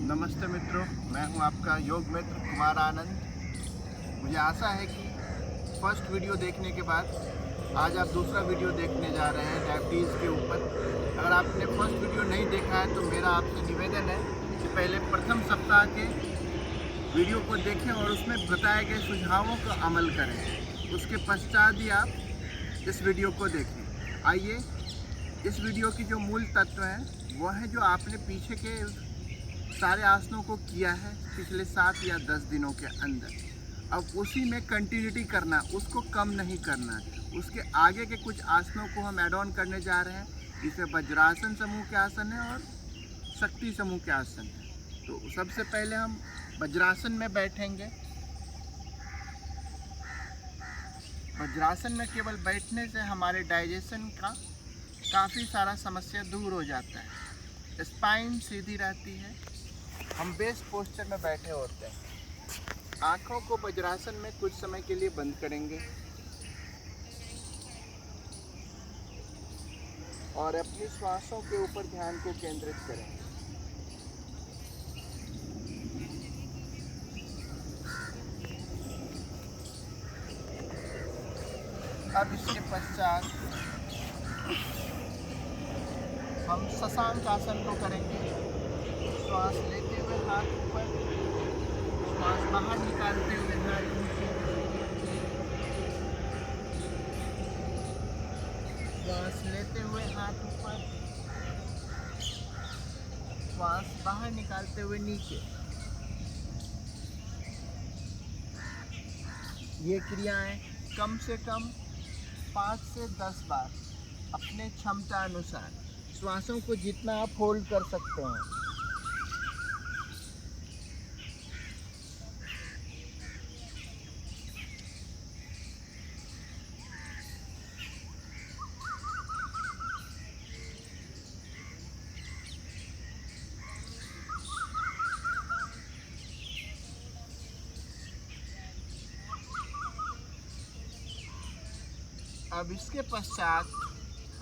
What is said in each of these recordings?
नमस्ते मित्रों, मैं हूं आपका योग मित्र कुमार आनंद। मुझे आशा है कि फर्स्ट वीडियो देखने के बाद आज आप दूसरा वीडियो देखने जा रहे हैं डायबिटीज़ के ऊपर। अगर आपने फर्स्ट वीडियो नहीं देखा है तो मेरा आपसे निवेदन है कि पहले प्रथम सप्ताह के वीडियो को देखें और उसमें बताए गए सुझावों का अमल करें। उसके पश्चात ही आप इस वीडियो को देखें। आइए, इस वीडियो की जो मूल तत्व हैं वो है जो आपने पीछे के सारे आसनों को किया है पिछले 7 या 10 दिनों के अंदर। अब उसी में कंटिन्यूटी करना, उसको कम नहीं करना। उसके आगे के कुछ आसनों को हम ऐड ऑन करने जा रहे हैं, जिसे वज्रासन समूह के आसन है और शक्ति समूह के आसन है। तो सबसे पहले हम वज्रासन में बैठेंगे। वज्रासन में केवल बैठने से हमारे डाइजेशन का काफ़ी सारा समस्या दूर हो जाता है, स्पाइन सीधी रहती है, हम बेस पोस्चर में बैठे होते हैं। आँखों को वज्रासन में कुछ समय के लिए बंद करेंगे और अपनी श्वासों के ऊपर ध्यान को केंद्रित करेंगे। अब इसके पश्चात हम शशांक आसन को करेंगे। श्वास लेते हुए हाथ ऊपर, श्वास बाहर निकालते हुए हाथ नीचे, श्वास लेते हुए हाथ ऊपर, श्वास बाहर निकालते हुए नीचे। ये क्रियाएं कम से कम 5 से 10 बार अपने क्षमता अनुसार, श्वासों को जितना आप होल्ड कर सकते हैं। अब इसके पश्चात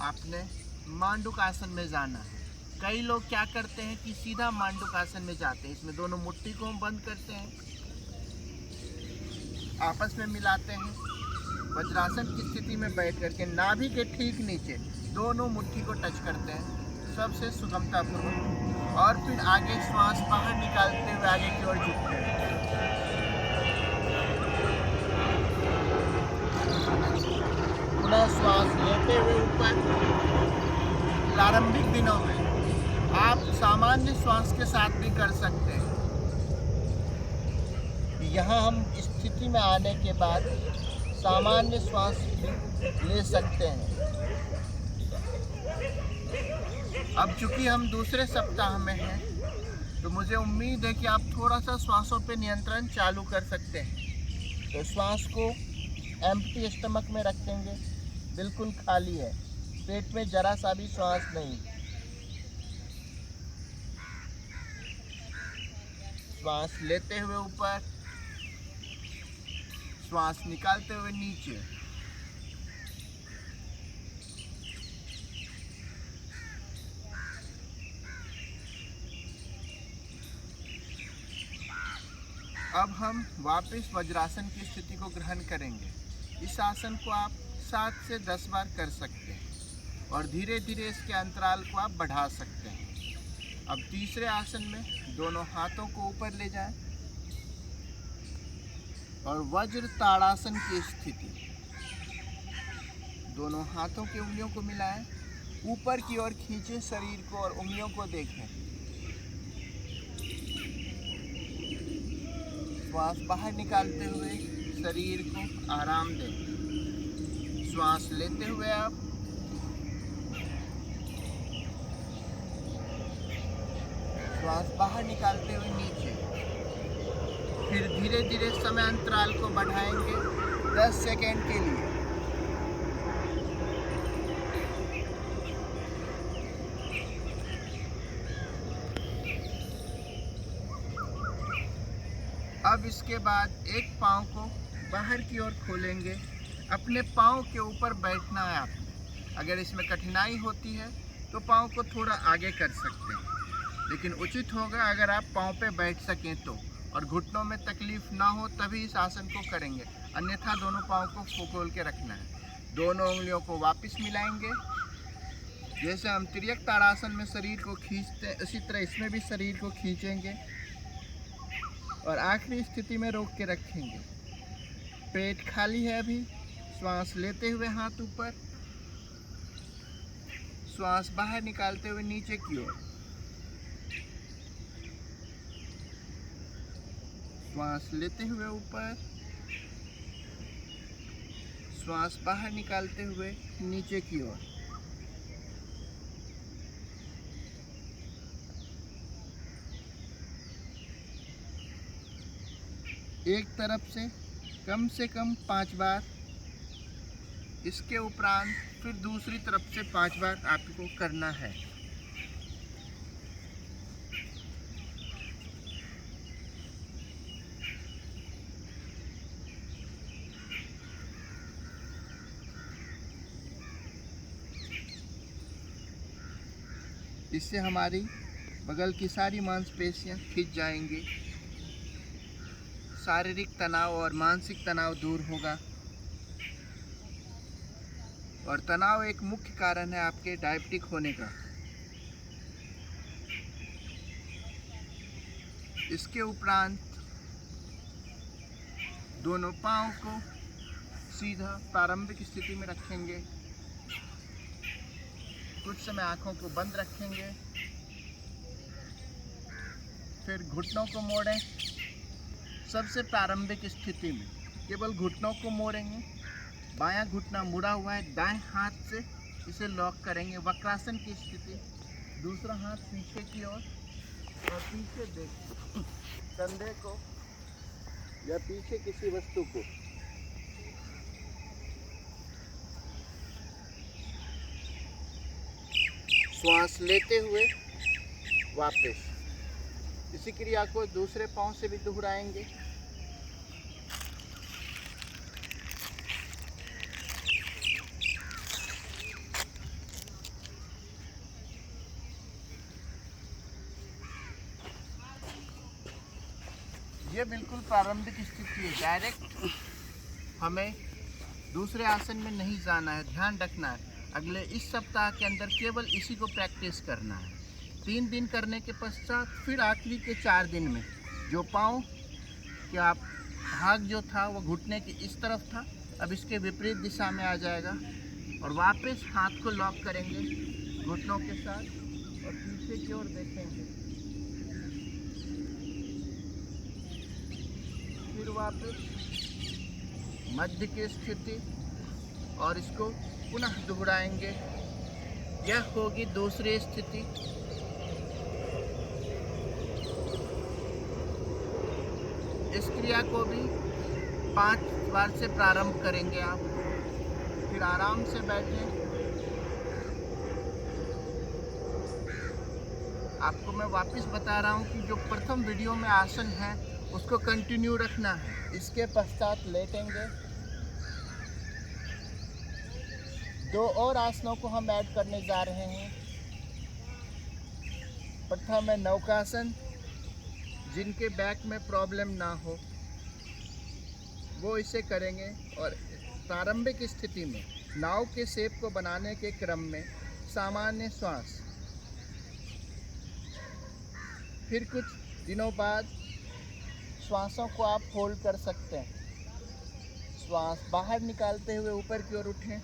आपने मांडूक आसन में जाना है। कई लोग क्या करते हैं कि सीधा मांडूक आसन में जाते हैं। इसमें दोनों मुट्ठी को हम बंद करते हैं, आपस में मिलाते हैं, वज्रासन की स्थिति में बैठ करके नाभि के ठीक नीचे दोनों मुट्ठी को टच करते हैं सबसे सुगमतापूर्वक, और फिर आगे श्वास बाहर निकालते हुए आगे की ओर झुकते हैं। पुनः श्वास लेते हुए ऊपर। प्रारंभिक दिनों में आप सामान्य श्वास के साथ भी कर सकते हैं। यहाँ हम स्थिति में आने के बाद सामान्य श्वास भी ले सकते हैं। अब चूंकि हम दूसरे सप्ताह में हैं तो मुझे उम्मीद है कि आप थोड़ा सा श्वासों पे नियंत्रण चालू कर सकते हैं। तो श्वास को एम्प्टी स्टमक में रखेंगे, बिल्कुल खाली है, पेट में जरा सा भी श्वास नहीं। श्वास लेते हुए ऊपर, श्वास निकालते हुए नीचे। अब हम वापस वज्रासन की स्थिति को ग्रहण करेंगे। इस आसन को आप 7 से 10 बार कर सकते हैं और धीरे धीरे इसके अंतराल को आप बढ़ा सकते हैं। अब तीसरे आसन में दोनों हाथों को ऊपर ले जाएं और वज्र ताड़ासन की स्थिति। दोनों हाथों की उंगलियों को मिलाएं, ऊपर की ओर खींचें शरीर को और उंगलियों को देखें। श्वास बाहर निकालते हुए शरीर को आराम दें। श्वास लेते हुए आप श्वास बाहर निकालते हुए नीचे। फिर धीरे धीरे समय अंतराल को बढ़ाएंगे 10 सेकेंड के लिए। अब इसके बाद एक पाँव को बाहर की ओर खोलेंगे। अपने पाँव के ऊपर बैठना है आपको। अगर इसमें कठिनाई होती है तो पाँव को थोड़ा आगे कर सकते हैं। लेकिन उचित होगा अगर आप पाँव पे बैठ सकें तो, और घुटनों में तकलीफ ना हो तभी इस आसन को करेंगे, अन्यथा दोनों पाँव को खोल के रखना है। दोनों उंगलियों को वापस मिलाएंगे। जैसे हम तिर्यक ताड़ासन में शरीर को खींचते हैं, उसी तरह इसमें भी शरीर को खींचेंगे और आखिरी स्थिति में रोक के रखेंगे। पेट खाली है अभी। श्वास लेते हुए हाथ ऊपर, श्वास बाहर निकालते हुए नीचे की ओर। श्वास लेते हुए ऊपर, श्वास बाहर निकालते हुए नीचे की ओर। एक तरफ से कम 5 बार, इसके उपरांत फिर दूसरी तरफ से 5 बार आपको करना है। इससे हमारी बगल की सारी मांसपेशियां खिंच जाएंगी, शारीरिक तनाव और मानसिक तनाव दूर होगा। और तनाव एक मुख्य कारण है आपके डायबिटिक होने का। इसके उपरांत दोनों पाँव को सीधा प्रारंभिक स्थिति में रखेंगे। कुछ समय आंखों को बंद रखेंगे, फिर घुटनों को मोड़ें। सबसे प्रारंभिक स्थिति में केवल घुटनों को मोड़ेंगे। बायां घुटना मुड़ा हुआ है, दाएं हाथ से इसे लॉक करेंगे, वक्रासन की स्थिति। दूसरा हाथ पीछे की ओर और पीछे देख कंधे को या पीछे किसी वस्तु को। श्वास लेते हुए वापस। इसी क्रिया को दूसरे पांव से भी दोहराएंगे। ये बिल्कुल प्रारंभिक स्थिति है। डायरेक्ट हमें दूसरे आसन में नहीं जाना है, ध्यान रखना है। अगले इस सप्ताह के अंदर केवल इसी को प्रैक्टिस करना है। 3 दिन करने के पश्चात फिर आखिरी के 4 दिन में जो पाँव क्या भाग जो था वो घुटने की इस तरफ था, अब इसके विपरीत दिशा में आ जाएगा और वापस हाथ को लॉक करेंगे घुटनों के साथ और पीछे की ओर देखेंगे। फिर वापस मध्य की स्थिति और इसको पुनः दोहराएंगे। यह होगी दूसरी स्थिति। इस क्रिया को भी 5 बार से प्रारंभ करेंगे आप। फिर आराम से बैठें। आपको मैं वापस बता रहा हूँ कि जो प्रथम वीडियो में आसन है उसको कंटिन्यू रखना है। इसके पश्चात लेटेंगे। 2 और आसनों को हम ऐड करने जा रहे हैं। प्रथम है नौकासन। जिनके बैक में प्रॉब्लम ना हो वो इसे करेंगे और प्रारंभिक स्थिति में नाव के शेप को बनाने के क्रम में सामान्य श्वास। फिर कुछ दिनों बाद श्वासों को आप होल्ड कर सकते हैं। श्वास बाहर निकालते हुए ऊपर की ओर उठें।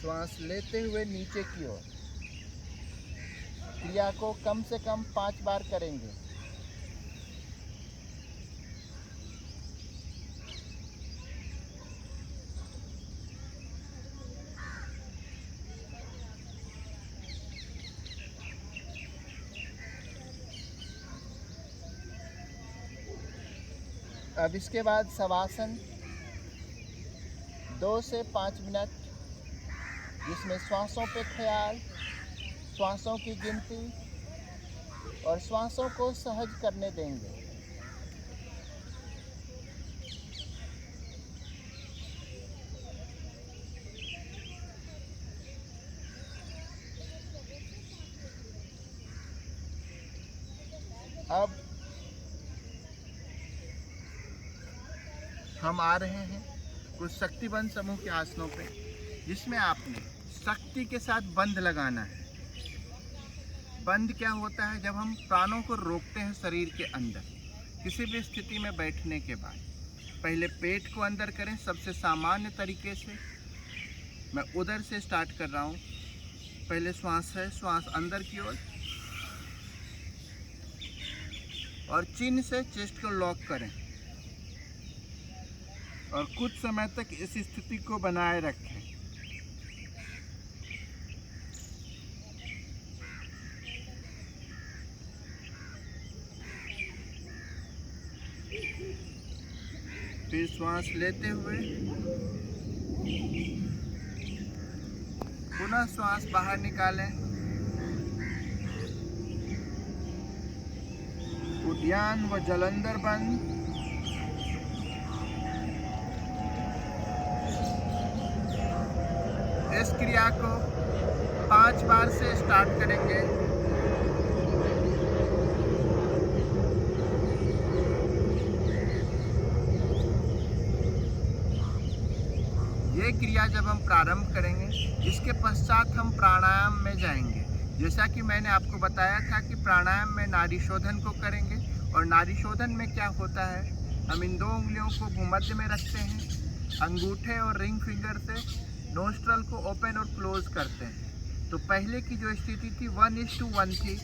श्वास लेते हुए नीचे की ओर। क्रिया को कम से कम 5 बार करेंगे। अब इसके बाद शवासन 2 से 5 मिनट, जिसमें श्वासों पे ख्याल, श्वासों की गिनती और श्वासों को सहज करने देंगे। अब हम आ रहे हैं कुछ शक्तिबंध समूह के आसनों पे, जिसमें आपने शक्ति के साथ बंध लगाना है। बंध क्या होता है? जब हम प्राणों को रोकते हैं शरीर के अंदर किसी भी स्थिति में बैठने के बाद, पहले पेट को अंदर करें सबसे सामान्य तरीके से। मैं उधर से स्टार्ट कर रहा हूँ। पहले श्वास है, श्वास अंदर की ओर, और चिन्ह से चेस्ट को लॉक करें और कुछ समय तक इस स्थिति को बनाए रखें। फिर श्वास लेते हुए पुनः श्वास बाहर निकालें। उद्यान व जलंधर बंद। इस क्रिया को 5 बार से स्टार्ट करेंगे। ये क्रिया जब हम प्रारंभ करेंगे, इसके पश्चात हम प्राणायाम में जाएंगे। जैसा कि मैंने आपको बताया था कि प्राणायाम में नाड़ी शोधन को करेंगे, और नाड़ी शोधन में क्या होता है, हम इन 2 उंगलियों को भूमध्य में रखते हैं, अंगूठे और रिंग फिंगर से नोस्ट्रल को ओपन और क्लोज करते हैं। तो पहले की जो स्थिति थी 1:1 थी,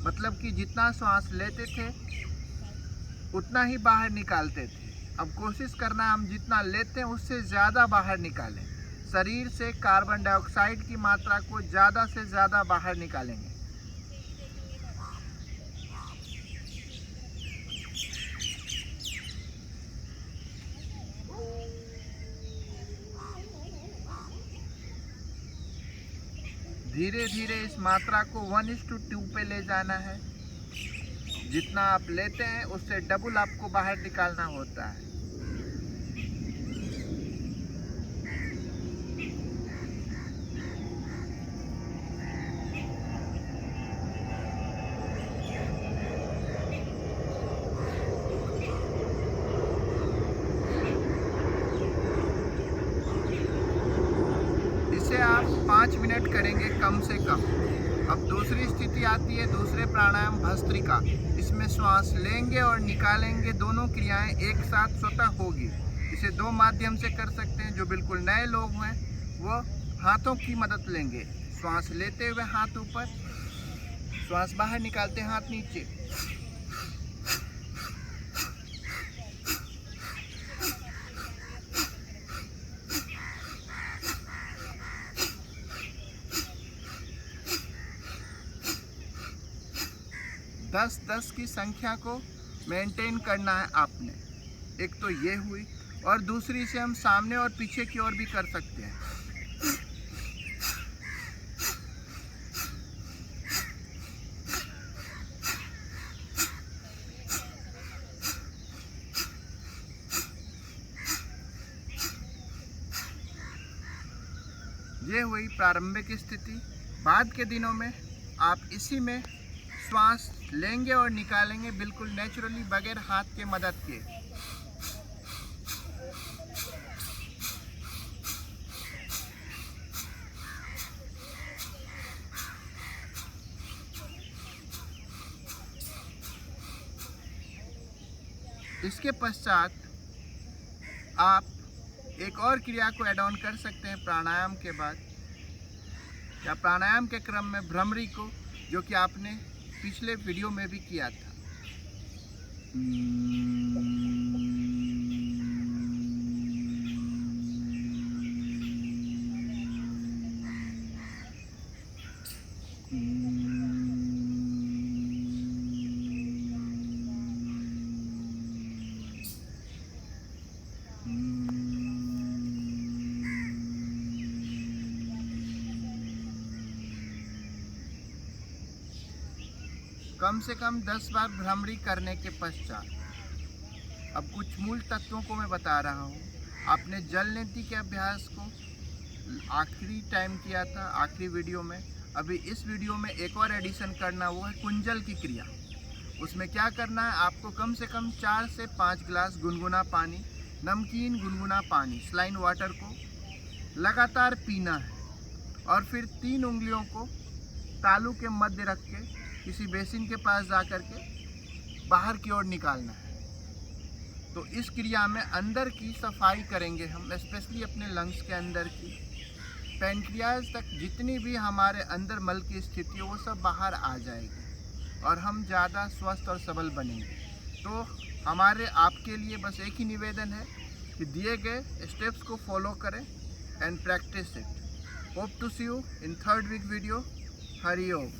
मतलब कि जितना श्वास लेते थे उतना ही बाहर निकालते थे। अब कोशिश करना है हम जितना लेते हैं उससे ज़्यादा बाहर निकालें। शरीर से कार्बन डाइऑक्साइड की मात्रा को ज़्यादा से ज़्यादा बाहर निकालेंगे। धीरे धीरे इस मात्रा को 1:2 पे ले जाना है। जितना आप लेते हैं उससे डबल आपको बाहर निकालना होता है। इसे आप 5 मिनट करेंगे कम से कम। अब दूसरी स्थिति आती है, दूसरे प्राणायाम भस्त्रिका। इसमें श्वास लेंगे और निकालेंगे, दोनों क्रियाएं एक साथ स्वतः होगी। इसे 2 माध्यम से कर सकते हैं। जो बिल्कुल नए लोग हैं वो हाथों की मदद लेंगे। श्वास लेते हुए हाथ ऊपर, श्वास बाहर निकालते हाथ नीचे। दस 10 की संख्या को मेंटेन करना है आपने। एक तो ये हुई, और दूसरी से हम सामने और पीछे की ओर भी कर सकते हैं। ये हुई प्रारंभिक स्थिति। बाद के दिनों में आप इसी में श्वास लेंगे और निकालेंगे बिल्कुल नेचुरली, बगैर हाथ के मदद के। इसके पश्चात आप एक और क्रिया को ऐड ऑन कर सकते हैं प्राणायाम के बाद, या प्राणायाम के क्रम में भ्रमरी को, जो कि आपने पिछले वीडियो में भी किया था। कम से कम 10 बार भ्रमरी करने के पश्चात अब कुछ मूल तत्वों को मैं बता रहा हूँ। आपने जल नीति के अभ्यास को आखिरी टाइम किया था, आखिरी वीडियो में। अभी इस वीडियो में एक और एडिशन करना, वो है कुंजल की क्रिया। उसमें क्या करना है, आपको कम से कम 4 से 5 गिलास गुनगुना पानी, नमकीन गुनगुना पानी, सलाइन वाटर को लगातार पीना है। और फिर 3 उंगलियों को तालू के मध्य रख के किसी बेसिन के पास जा कर के बाहर की ओर निकालना है। तो इस क्रिया में अंदर की सफाई करेंगे हम, स्पेशली अपने लंग्स के अंदर की, पैनक्रियाज तक जितनी भी हमारे अंदर मल की स्थिति है वो सब बाहर आ जाएगी और हम ज़्यादा स्वस्थ और सबल बनेंगे। तो हमारे आपके लिए बस एक ही निवेदन है कि दिए गए स्टेप्स को फॉलो करें and practice it. Hope to see you in 3rd week video. Hari Om.